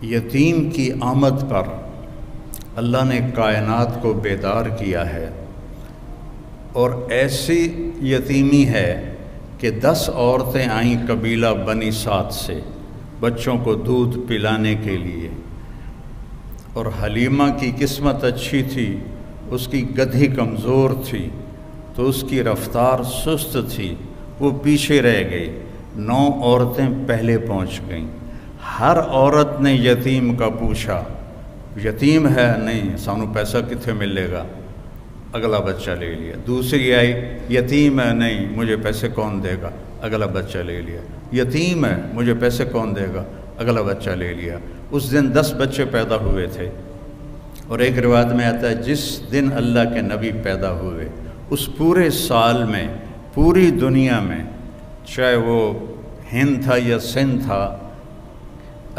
یتیم کی آمد پر اللہ نے کائنات کو بیدار کیا ہے، اور ایسی یتیمی ہے کہ 10 عورتیں آئیں قبیلہ بنی سعد سے بچوں کو دودھ پلانے کے لیے، اور حلیمہ کی قسمت اچھی تھی، اس کی گدھی کمزور تھی تو اس کی رفتار سست تھی، وہ پیچھے رہ گئی، 9 عورتیں پہلے پہنچ گئیں۔ ہر عورت نے یتیم کا پوچھا، یتیم ہے؟ نہیں، سانو پیسہ کتنے ملے گا؟ اگلا بچہ لے لیا۔ دوسری آئی، یتیم ہے؟ نہیں، مجھے پیسے کون دے گا؟ اگلا بچہ لے لیا۔ یتیم ہے، مجھے پیسے کون دے گا؟ اگلا بچہ لے لیا۔ اس دن 10 بچے پیدا ہوئے تھے، اور ایک روایت میں آتا ہے جس دن اللہ کے نبی پیدا ہوئے اس پورے سال میں پوری دنیا میں، چاہے وہ ہند تھا یا سندھ تھا،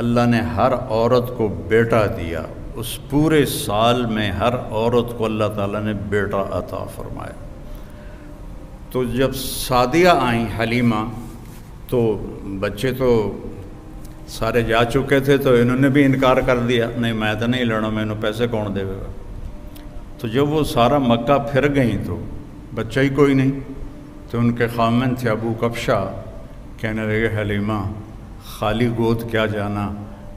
اللہ نے ہر عورت کو بیٹا دیا۔ اس پورے سال میں ہر عورت کو اللہ تعالیٰ نے بیٹا عطا فرمایا۔ تو جب سعدیہ آئیں حلیمہ، تو بچے تو سارے جا چکے تھے، تو انہوں نے بھی انکار کر دیا، نہیں میں تو نہیں لینا، میں انہوں پیسے کون دے گا۔ تو جب وہ سارا مکہ پھر گئیں تو بچہ ہی کوئی نہیں، تو ان کے خامن تھے ابو کبشہ، کہنے لگے حلیمہ خالی گود کیا جانا،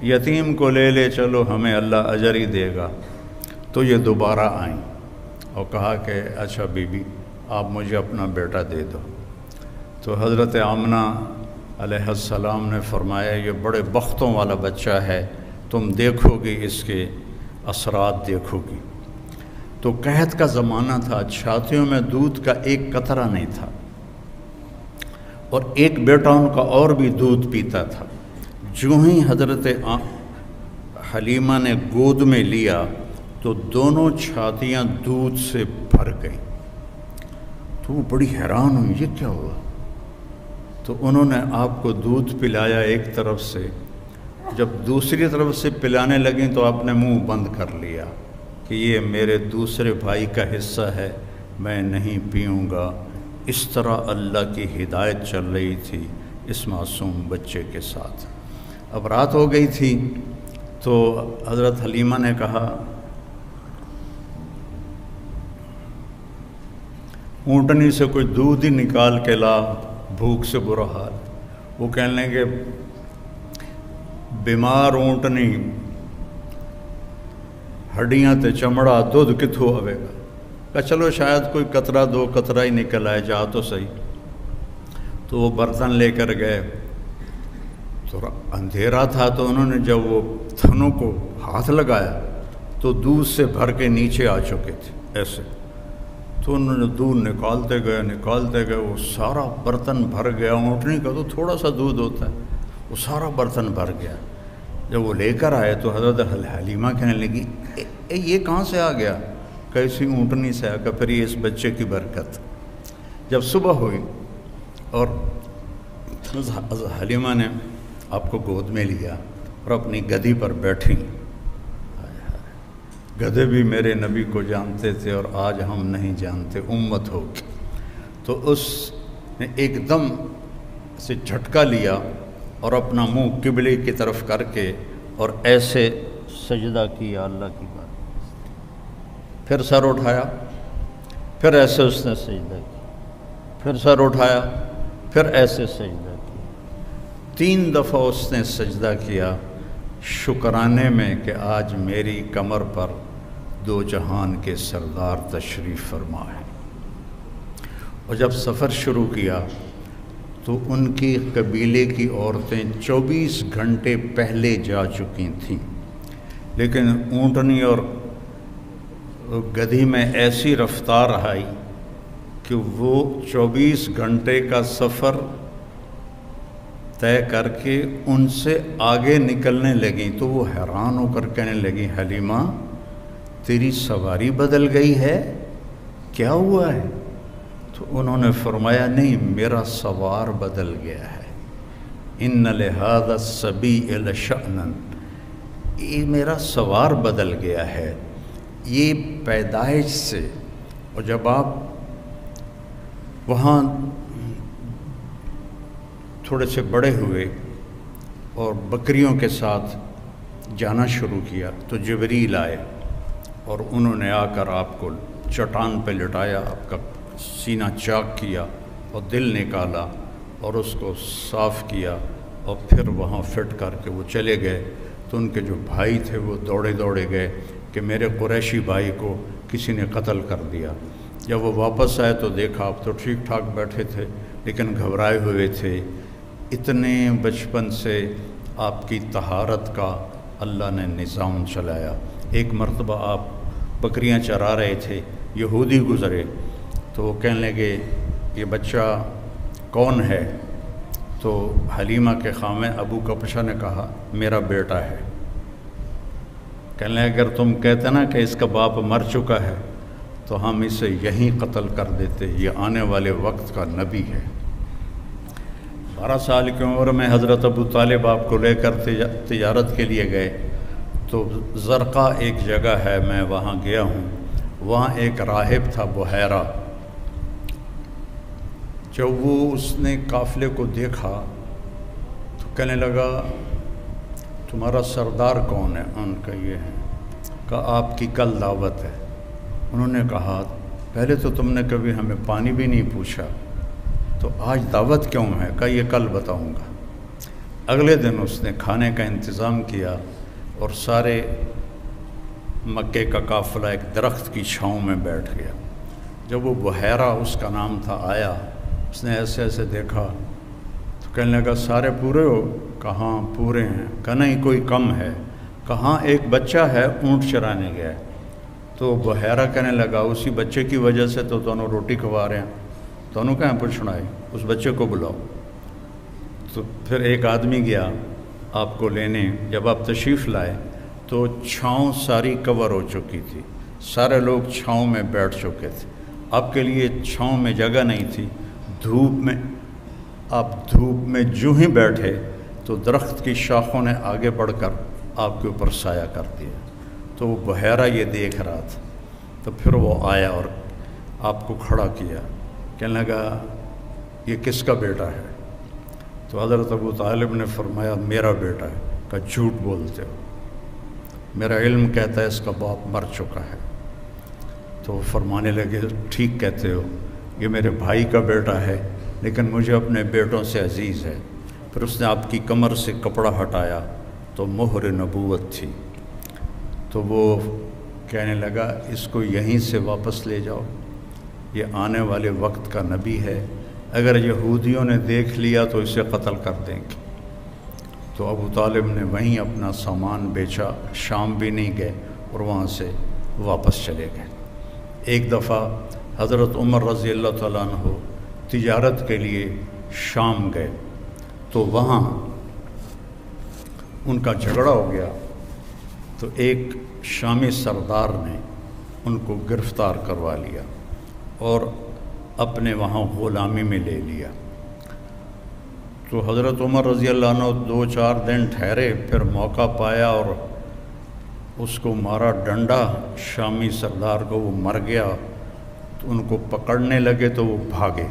یتیم کو لے لے چلو، ہمیں اللہ اجر ہی دے گا۔ تو یہ دوبارہ آئیں اور کہا کہ اچھا بی بی آپ مجھے اپنا بیٹا دے دو۔ تو حضرت آمنہ علیہ السلام نے فرمایا یہ بڑے بختوں والا بچہ ہے، تم دیکھو گی اس کے اثرات دیکھو گی۔ تو قحط کا زمانہ تھا، چھاتیوں میں دودھ کا ایک قطرہ نہیں تھا، اور ایک بیٹا ان کا اور بھی دودھ پیتا تھا۔ جو ہی حضرت حلیمہ نے گود میں لیا تو دونوں چھاتیاں دودھ سے بھر گئیں۔ تو وہ بڑی حیران ہوئی، یہ کیا ہوا؟ تو انہوں نے آپ کو دودھ پلایا ایک طرف سے، جب دوسری طرف سے پلانے لگیں تو آپ نے منہ بند کر لیا کہ یہ میرے دوسرے بھائی کا حصہ ہے، میں نہیں پیوں گا۔ اس طرح اللہ کی ہدایت چل رہی تھی اس معصوم بچے کے ساتھ۔ اب رات ہو گئی تھی تو حضرت حلیمہ نے کہا اونٹنی سے کوئی دودھ ہی نکال کے لا، بھوک سے برا حال۔ وہ کہنے لگے بیمار اونٹنی ہڈیاں تے چمڑا، دودھ کتھوں آوے گا؟ کہا چلو شاید کوئی قطرہ 2 قطرہ ہی نکل آئے، جا تو صحیح۔ تو وہ برتن لے کر گئے، تو اندھیرا تھا، تو انہوں نے جب وہ تھنوں کو ہاتھ لگایا تو دودھ سے بھر کے نیچے آ چکے تھے ایسے۔ تو انہوں نے دودھ نکالتے گئے، وہ سارا برتن بھر گیا۔ اونٹنی کا تو تھوڑا سا دودھ ہوتا ہے، وہ سارا برتن بھر گیا۔ جب وہ لے کر آئے تو حضرت حلیمہ کہنے لگی یہ کہاں سے آ گیا؟ کیسی اونٹنی سے آ گیا؟ پھر یہ اس بچے کی برکت۔ جب صبح ہوئی اور حلیمہ نے آپ کو گود میں لیا اور اپنی گدھی پر بیٹھی، گدھے بھی میرے نبی کو جانتے تھے اور آج ہم نہیں جانتے، امت ہو گئی۔ تو اس نے ایک دم سے جھٹکا لیا اور اپنا منہ قبلے کی طرف کر کے اور ایسے سجدہ کیا اللہ کی بات، پھر سر اٹھایا، پھر ایسے اس نے سجدہ کیا، پھر سر اٹھایا، پھر ایسے سجدہ کیا۔ 3 دفعہ اس نے سجدہ کیا شکرانے میں کہ آج میری کمر پر 2 جہان کے سردار تشریف فرما ہے۔ اور جب سفر شروع کیا تو ان کی قبیلے کی عورتیں 24 گھنٹے پہلے جا چکی تھیں، لیکن اونٹنی اور گدھی میں ایسی رفتار آئی کہ وہ 24 گھنٹے کا سفر طے کر کے ان سے آگے نکلنے لگیں۔ تو وہ حیران ہو کر کہنے لگی حلیمہ تیری سواری بدل گئی ہے، کیا ہوا ہے؟ تو انہوں نے فرمایا نہیں، میرا سوار بدل گیا ہے، ان لہذا الصبی لشأنا، یہ میرا سوار بدل گیا ہے، یہ پیدائش سے۔ اور جب آپ وہاں تھوڑے سے بڑے ہوئے اور بکریوں کے ساتھ جانا شروع کیا تو جبریل آئے اور انہوں نے آ کر آپ کو چٹان پہ لٹایا، آپ کا سینہ چاک کیا اور دل نکالا اور اس کو صاف کیا اور پھر وہاں فٹ کر کے وہ چلے گئے۔ تو ان کے جو بھائی تھے وہ دوڑے دوڑے گئے کہ میرے قریشی بھائی کو کسی نے قتل کر دیا۔ جب وہ واپس آئے تو دیکھا آپ تو ٹھیک ٹھاک بیٹھے تھے لیکن گھبرائے ہوئے تھے، اتنے بچپن سے آپ کی طہارت کا اللہ نے نظام چلایا۔ ایک مرتبہ آپ بکریاں چرا رہے تھے، یہودی گزرے تو وہ کہنے لگے یہ بچہ کون ہے؟ تو حلیمہ کے خامے ابو کبشہ نے کہا میرا بیٹا ہے۔ کہنے لگے اگر تم کہتے نا کہ اس کا باپ مر چکا ہے تو ہم اسے یہیں قتل کر دیتے، یہ آنے والے وقت کا نبی ہے۔ 12 سال کی عمر میں حضرت ابو طالب آپ کو لے کر تجارت کے لیے گئے تو زرقا ایک جگہ ہے، میں وہاں گیا ہوں، وہاں ایک راہب تھا بحیرہ۔ جب وہ اس نے قافلے کو دیکھا تو کہنے لگا تمہارا سردار کون ہے؟ ان کا یہ ہے۔ کہا آپ کی کل دعوت ہے۔ انہوں نے کہا پہلے تو تم نے کبھی ہمیں پانی بھی نہیں پوچھا تو آج دعوت کیوں ہے؟ کہا یہ کل بتاؤں گا۔ اگلے دن اس نے کھانے کا انتظام کیا اور سارے مکے کا قافلہ ایک درخت کی چھاؤں میں بیٹھ گیا۔ جب وہ بحیرہ اس کا نام تھا آیا، اس نے ایسے ایسے دیکھا تو کہنے لگا سارے پورے ہو؟ کہاں پورے ہیں؟ کہ نہیں کوئی کم ہے؟ کہاں ایک بچہ ہے اونٹ چرانے گیا ہے۔ تو بحیرہ کہنے لگا اسی بچے کی وجہ سے تو دونوں روٹی کھوا رہے ہیں، دونوں کہاں پوچھنا ہے، اس بچے کو بلاؤ۔ تو پھر ایک آدمی گیا آپ کو لینے، جب آپ تشریف لائے تو چھاؤں ساری کور ہو چکی تھی، سارے لوگ چھاؤں میں بیٹھ چکے تھے، آپ کے لیے چھاؤں میں جگہ نہیں تھی۔ دھوپ میں آپ دھوپ میں جو ہی بیٹھے تو درخت کی شاخوں نے آگے بڑھ کر آپ کے اوپر سایہ کر دیا۔ تو وہ بحیرہ یہ دیکھ رہا تھا، تو پھر وہ آیا اور آپ کو کھڑا کیا، کہنے لگا یہ کس کا بیٹا ہے؟ تو حضرت ابو طالب نے فرمایا میرا بیٹا ہے۔ کہا جھوٹ بولتے ہو، میرا علم کہتا ہے اس کا باپ مر چکا ہے۔ تو وہ فرمانے لگے ٹھیک کہتے ہو، یہ میرے بھائی کا بیٹا ہے لیکن مجھے اپنے بیٹوں سے عزیز ہے۔ پھر اس نے آپ کی کمر سے کپڑا ہٹایا تو مہر نبوت تھی۔ تو وہ کہنے لگا اس کو یہیں سے واپس لے جاؤ، یہ آنے والے وقت کا نبی ہے، اگر یہودیوں نے دیکھ لیا تو اسے قتل کر دیں گے۔ تو ابو طالب نے وہیں اپنا سامان بیچا، شام بھی نہیں گئے اور وہاں سے واپس چلے گئے۔ ایک دفعہ حضرت عمر رضی اللہ تعالیٰ عنہ تجارت کے لیے شام گئے تو وہاں ان کا جھگڑا ہو گیا، تو ایک شامی سردار نے ان کو گرفتار کروا لیا اور اپنے وہاں غلامی میں لے لیا۔ تو حضرت عمر رضی اللہ عنہ 2-4 دن ٹھہرے، پھر موقع پایا اور اس کو مارا ڈنڈا، شامی سردار کو، وہ مر گیا۔ تو ان کو پکڑنے لگے تو وہ بھاگے۔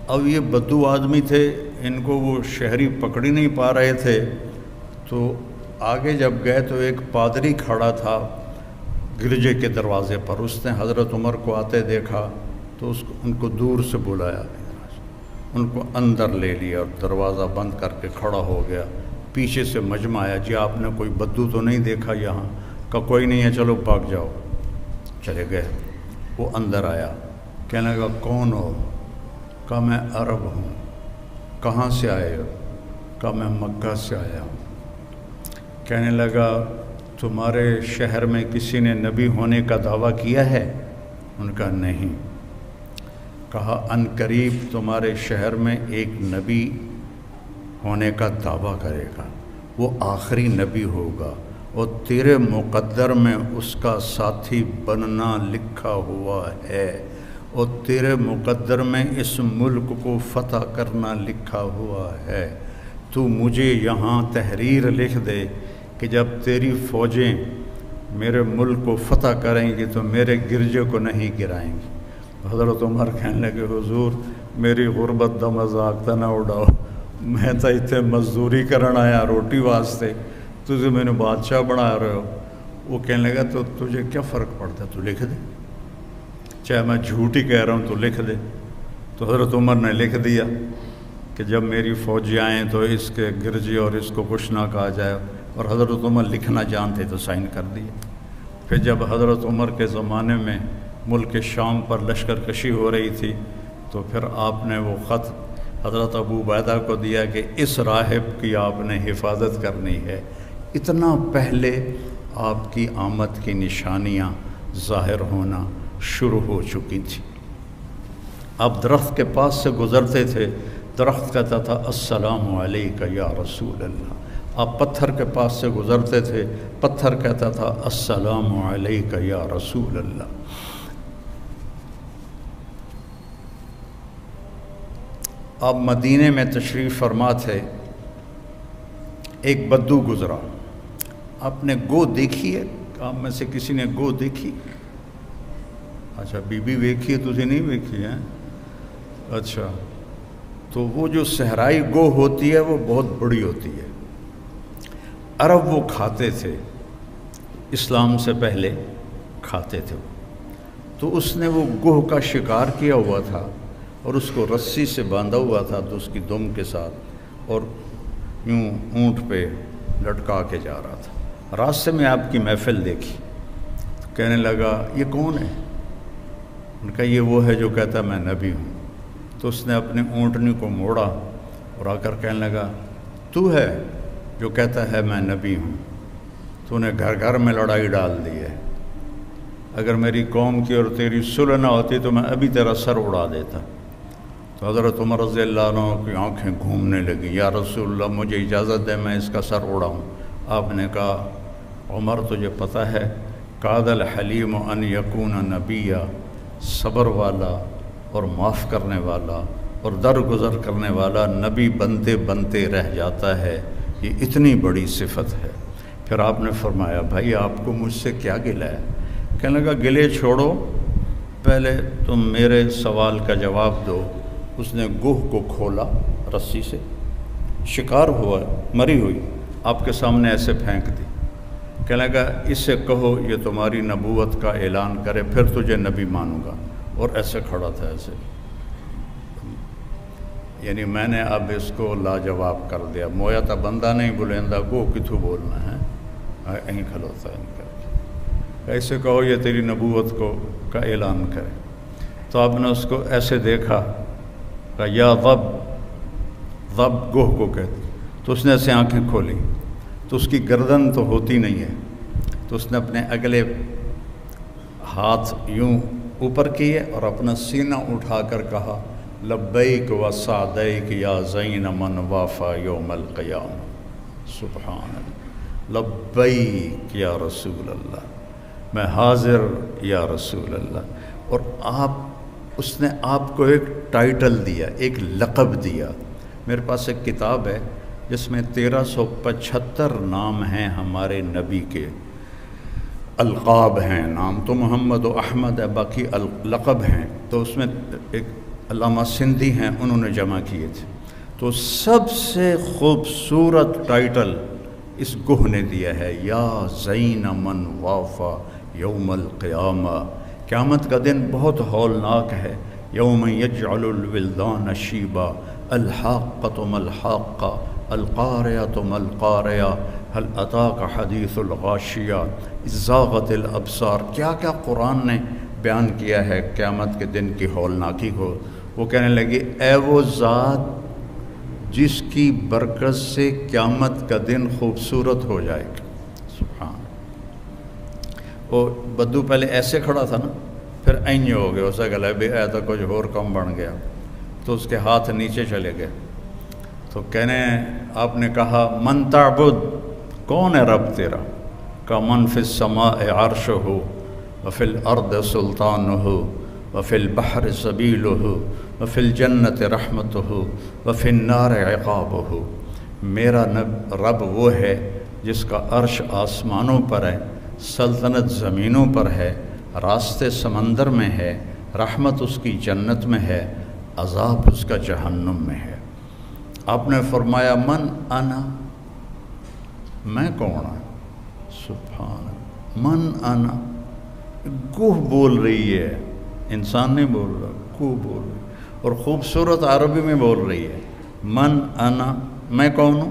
اب یہ بدو آدمی تھے، ان کو وہ شہری پکڑ ہی نہیں پا رہے تھے، تو آگے جب گئے تو ایک پادری کھڑا تھا گرجے کے دروازے پر، اس نے حضرت عمر کو آتے دیکھا تو ان کو دور سے بلایا، ان کو اندر لے لیا اور دروازہ بند کر کے کھڑا ہو گیا۔ پیچھے سے مجمع آیا، جی آپ نے کوئی بدو تو نہیں دیکھا یہاں؟ کہا کوئی نہیں ہے، چلو بھاگ جاؤ۔ چلے گئے۔ وہ اندر آیا، کہنے لگا کون ہو؟ کہا میں عرب ہوں۔ کہاں سے آئے ہو؟ کہا میں مکہ سے آیا ہوں۔ کہنے لگا تمہارے شہر میں کسی نے نبی ہونے کا دعویٰ کیا ہے؟ ان کا نہیں۔ کہا ان قریب تمہارے شہر میں ایک نبی ہونے کا دعویٰ کرے گا، وہ آخری نبی ہوگا اور تیرے مقدر میں اس کا ساتھی بننا لکھا ہوا ہے، اور تیرے مقدر میں اس ملک کو فتح کرنا لکھا ہوا ہے۔ تو مجھے یہاں تحریر لکھ دے کہ جب تیری فوجیں میرے ملک کو فتح کریں گی تو میرے گرجے کو نہیں گرائیں گی۔ حضرت عمر کہنے لگے حضور میری غربت دا مذاق تا نہ اڑاؤ، میں تو اتنے مزدوری کرن آیا روٹی واسطے، تجھے میں نے بادشاہ بنا رہے ہو. وہ کہنے لگا تو تجھے کیا فرق پڑتا ہے، تو لکھ دے، چاہے میں جھوٹ ہی کہہ رہا ہوں تو لکھ دے. تو حضرت عمر نے لکھ دیا کہ جب میری فوجی آئیں تو اس کے گرجی اور اس کو کچھ نہ کہا جائے. اور حضرت عمر لکھنا جانتے تو سائن کر دیے. پھر جب حضرت عمر کے زمانے میں ملک شام پر لشکر کشی ہو رہی تھی تو پھر آپ نے وہ خط حضرت ابو عبیدہ کو دیا کہ اس راہب کی آپ نے حفاظت کرنی ہے. اتنا پہلے آپ کی آمد کی نشانیاں ظاہر ہونا شروع ہو چکی تھیں. آپ درخت کے پاس سے گزرتے تھے، درخت کہتا تھا السلام علیکہ یا رسول اللہ. آپ پتھر کے پاس سے گزرتے تھے، پتھر کہتا تھا السلام علیکہ یا رسول اللہ. آپ مدینے میں تشریف فرما تھے، ایک بدو گزرا. آپ نے گو دیکھی ہے؟ آپ میں سے کسی نے گو دیکھی؟ اچھا، بی بی ویکھی ہے، تجھے نہیں ویکھی ہے؟ اچھا، تو وہ جو صحرائی گو ہوتی ہے وہ بہت بڑی ہوتی ہے. عرب وہ کھاتے تھے، اسلام سے پہلے کھاتے تھے. تو اس نے وہ گوہ کا شکار کیا ہوا تھا اور اس کو رسی سے باندھا ہوا تھا تو اس کی دم کے ساتھ، اور یوں اونٹ پہ لٹکا کے جا رہا تھا. راستے میں آپ کی محفل دیکھی تو کہنے لگا یہ کون ہے؟ ان کا یہ وہ ہے جو کہتا ہے میں نبی ہوں. تو اس نے اپنے اونٹنی کو موڑا اور آ کر کہنے لگا تو ہے جو کہتا ہے میں نبی ہوں؟ تو نے گھر گھر میں لڑائی ڈال دی ہے. اگر میری قوم کی اور تیری صلح نہ ہوتی تو میں ابھی تیرا سر اڑا دیتا. تو حضرت عمر رضی اللہ عنہ کی آنکھیں گھومنے لگیں. یا رسول اللہ مجھے اجازت ہے میں اس کا سر اڑاؤں. آپ نے کہا عمر تجھے پتہ ہے قاد الحلیم ان یکون نبیہ، صبر والا اور معاف کرنے والا اور درگزر کرنے والا نبی بنتے بنتے رہ جاتا ہے. یہ اتنی بڑی صفت ہے. پھر آپ نے فرمایا بھائی آپ کو مجھ سے کیا گلہ ہے؟ کہنے لگا گلے چھوڑو، پہلے تم میرے سوال کا جواب دو. اس نے گوہ کو کھولا رسی سے، شکار ہوا مری ہوئی آپ کے سامنے ایسے پھینک دی. کہنے لگا اس سے کہو یہ تمہاری نبوت کا اعلان کرے پھر تجھے نبی مانوں گا. اور ایسے کھڑا تھا ایسے، یعنی میں نے اب اس کو لاجواب کر دیا. مویا تا بندہ نہیں بلیندا گو کتھو بولنا ہے، یہیں کھلوتا ہے. ایسے کہو یہ تیری نبوت کو کا اعلان کرے. تو آپ نے اس کو ایسے دیکھا کہ یا ضب، ضب گوہ کو کہتے. تو اس نے ایسے آنکھیں کھولی تو اس کی گردن تو ہوتی نہیں ہے. تو اس نے اپنے اگلے ہاتھ یوں اوپر کیے اور اپنا سینہ اٹھا کر کہا لبیک و سعدیک یا زین من وافا یوم القیامہ. سبحان اللہ، لبیک یا رسول اللہ، میں حاضر یا رسول اللہ. اور اس نے آپ کو ایک ٹائٹل دیا، ایک لقب دیا. میرے پاس ایک کتاب ہے جس میں 1375 نام ہیں ہمارے نبی کے، القاب ہیں. نام تو محمد و احمد ہے، باقی لقب ہیں. تو اس میں ایک علامہ سندھی ہیں، انہوں نے جمع کیے تھے. تو سب سے خوبصورت ٹائٹل اس گوہ نے دیا ہے یا زین من وافا یوم القیامہ. قیامت کا دن بہت ہولناک ہے. یوم یجعل الولدان شیبا، الحاقۃ ما الحاقہ، القارعۃ ما القارعہ، هل اتاک حدیث الغاشیہ، زاغت الابصار. کیا کیا قرآن نے بیان کیا ہے قیامت کے دن کی ہولناکی کو. وہ کہنے لگے اے وہ ذات جس کی برکت سے قیامت کا دن خوبصورت ہو جائے گا. سبحان. وہ بدو پہلے ایسے کھڑا تھا نا، پھر اینج ہو گیا، اسے گلا بھی اے تو کچھ اور کم بن گیا. تو اس کے ہاتھ نیچے چلے گئے. تو کہنے آپ نے کہا من تعبد، کون ہے رب تیرا؟ کا من فی السماء عرشہ وفی الارض سلطانہ وفی البحر سبیلہ وفی الجنت رحمتہ وفی النار عقابہ. میرا رب وہ ہے جس کا عرش آسمانوں پر ہے، سلطنت زمینوں پر ہے، راستے سمندر میں ہے، رحمت اس کی جنت میں ہے، عذاب اس کا جہنم میں ہے. آپ نے فرمایا من انا، میں کون ہوں؟ سبحان من انا، گوہ بول رہی ہے، انسان نہیں بول رہا، گوہ بول رہی ہے، اور خوبصورت عربی میں بول رہی ہے، من انا، میں کون ہوں؟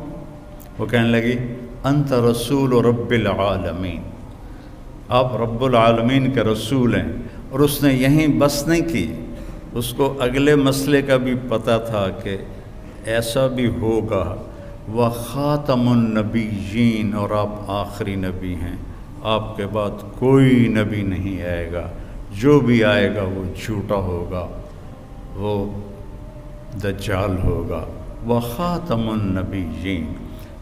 وہ کہنے لگی انت رسول رب العالمین، آپ رب العالمین کے رسول ہیں۔ اور اس نے یہیں بس نہیں کی، اس کو اگلے مسئلے کا بھی پتہ تھا کہ ایسا بھی ہوگا، وخاتم النبیین، اور آپ آخری نبی ہیں، آپ کے بعد کوئی نبی نہیں آئے گا، جو بھی آئے گا وہ جھوٹا ہوگا، وہ دجال ہوگا۔ وخاتم النبیین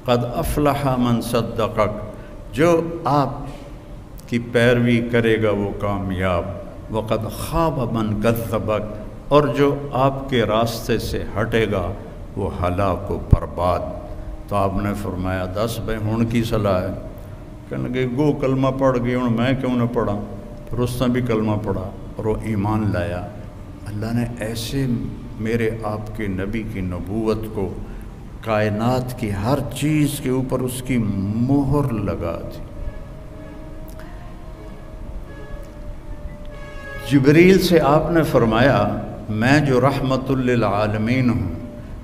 قد افلح من صدقک، جو آپ کی پیروی کرے گا وہ کامیاب، وقد خاب من کذبک، اور جو آپ کے راستے سے ہٹے گا وہ ہلاک و برباد۔ تو آپ نے فرمایا دس بھائی ہن کی صلاح ہے؟ کہنے لگے گو کلمہ پڑھ گئی، ہوں میں کیوں نہ پڑھا؟ پھر اس نے بھی کلمہ پڑھا اور وہ ایمان لایا۔ اللہ نے ایسے میرے آپ کے نبی کی نبوت کو کائنات کی ہر چیز کے اوپر اس کی مہر لگا دی۔ جبریل سے آپ نے فرمایا میں جو رحمت للعالمین ہوں،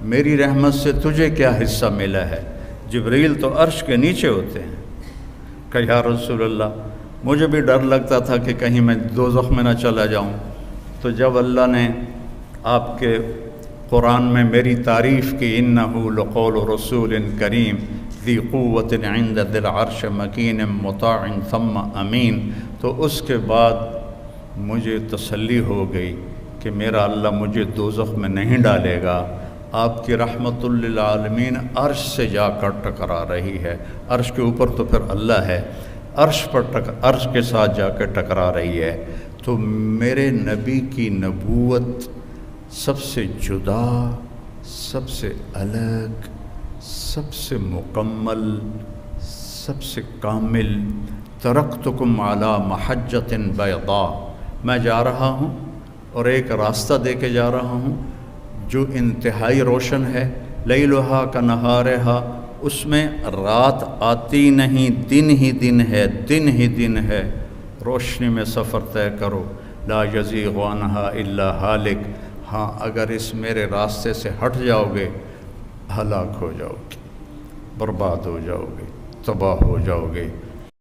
میری رحمت سے تجھے کیا حصہ ملا ہے؟ جبریل تو عرش کے نیچے ہوتے ہیں۔ کہ یا رسول اللہ، مجھے بھی ڈر لگتا تھا کہ کہیں میں دوزخ میں نہ چلا جاؤں۔ تو جب اللہ نے آپ کے قرآن میں میری تعریف کی، انہ لقول رسول کریم ذی قوت عند ذی العرش مکین مطاع ثم امین، تو اس کے بعد مجھے تسلی ہو گئی کہ میرا اللہ مجھے دوزخ میں نہیں ڈالے گا۔ آپ کی رحمت للعالمین عرش سے جا کر ٹکرا رہی ہے، عرش کے اوپر تو پھر اللہ ہے، عرش کے ساتھ جا کے ٹکرا رہی ہے۔ تو میرے نبی کی نبوت سب سے جدا، سب سے الگ، سب سے مکمل، سب سے کامل۔ ترکتکم علی محجۃ بیضاء، میں جا رہا ہوں اور ایک راستہ دے کے جا رہا ہوں جو انتہائی روشن ہے، لیلھا کنہارھا، اس میں رات آتی نہیں، دن ہی دن ہے، دن ہی دن ہے، روشنی میں سفر طے کرو، لا یزیغ عنہا الا ہالک، ہاں اگر اس میرے راستے سے ہٹ جاؤ گے ہلاک ہو جاؤ گے، برباد ہو جاؤ گے، تباہ ہو جاؤ گے۔